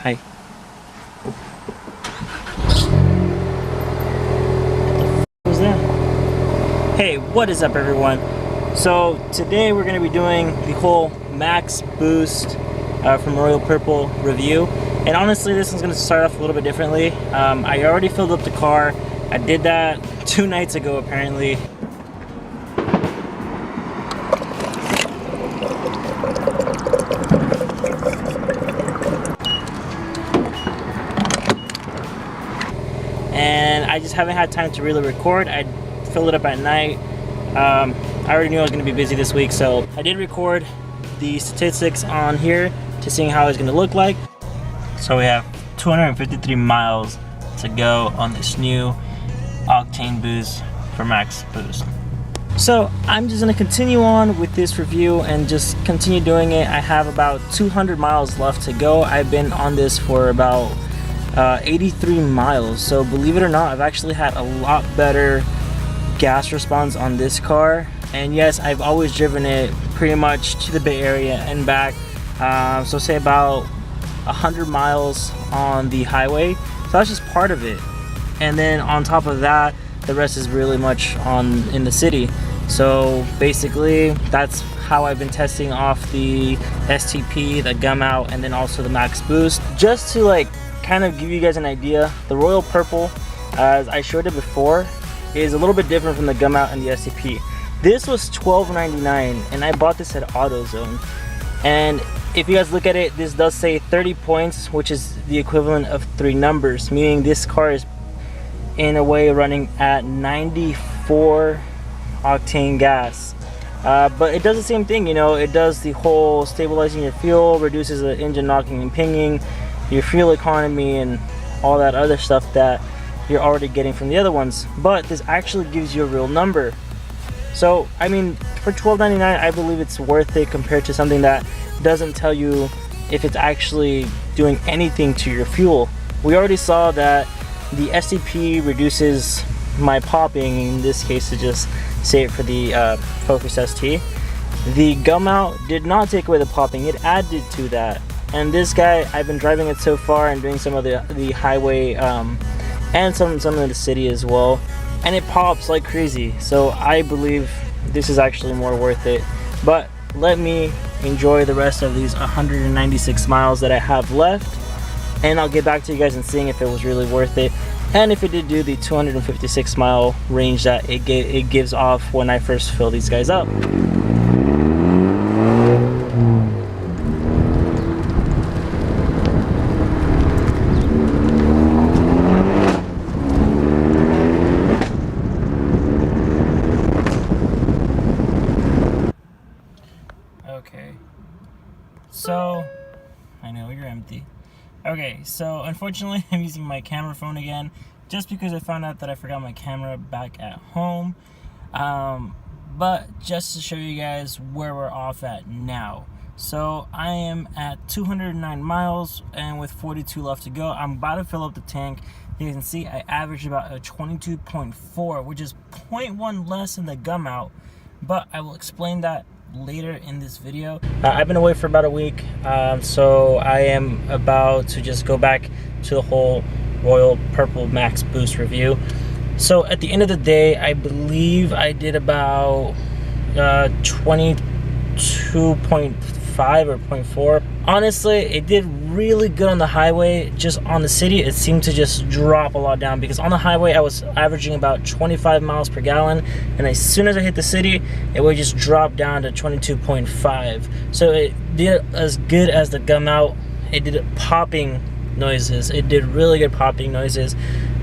Hi. What was that? Hey, what is up everyone? So today we're going to be doing the whole max boost from Royal Purple review. And honestly, this one's going to start off a little bit differently. I already filled up the car. I did that 2 nights ago apparently. And I just haven't had time to really record. I filled it up at night. I already knew I was going to be busy this week, so I did record the statistics on here to seeing how it's going to look like. So we have 253 miles to go on this new octane boost for max boost. So I'm just going to continue on with this review and just continue doing it. I have about 200 miles left to go. I've been on this for about 83 miles, so believe it or not, I've actually had a lot better gas response on this car. And yes, I've always driven it pretty much to the Bay Area and back, so say about 100 miles on the highway, so that's just part of it. And then on top of that, the rest is really much in the city. So basically that's how I've been testing off the STP, the gum out, and then also the max boost. Just to like kind of give you guys an idea, the Royal Purple, as I showed it before, is a little bit different from the gum out and the STP. This was $12.99 and I bought this at AutoZone. And if you guys look at it, this does say 30 points, which is the equivalent of 3 numbers, meaning this car is in a way running at 94 octane gas. But it does the same thing, you know, it does the whole stabilizing your fuel, reduces the engine knocking and pinging, your fuel economy, and all that other stuff that you're already getting from the other ones. But this actually gives you a real number. So I mean, for $12.99 I believe it's worth it compared to something that doesn't tell you if it's actually doing anything to your fuel. We already saw that the STP reduces my popping, in this case to just say it for the Focus ST. The gum out did not take away the popping, it added to that. And this guy, I've been driving it so far and doing some of the highway and some of the city as well, and it pops like crazy. So I believe this is actually more worth it. But let me enjoy the rest of these 196 miles that I have left, and I'll get back to you guys and seeing if it was really worth it, and if it did do the 256 mile range that it gives off when I first fill these guys up. Okay, so I know you're empty. Okay, so unfortunately I'm using my camera phone again, just because I found out that I forgot my camera back at home. But just to show you guys where we're off at now. So I am at 209 miles and with 42 left to go. I'm about to fill up the tank. You can see I averaged about a 22.4, which is 0.1 less than the gum out, but I will explain that later in this video. I've been away for about a week, so I am about to just go back to the whole Royal Purple Max Boost review. So at the end of the day, I believe I did about 22.5 or 0.4. Honestly, it did really good on the highway. Just on the city, it seemed to just drop a lot down, because on the highway I was averaging about 25 miles per gallon, and as soon as I hit the city, it would just drop down to 22.5. So it did as good as the gum out. It did popping noises. It did really good popping noises.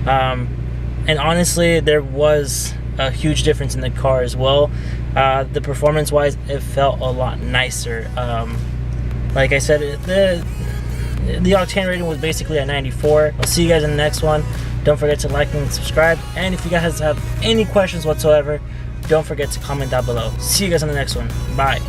And honestly, there was a huge difference in the car as well. The performance wise, it felt a lot nicer. Like I said, the octane rating was basically at 94. I'll see you guys in the next one. Don't forget to like and subscribe, and if you guys have any questions whatsoever, don't forget to comment down below. See you guys on the next one. Bye.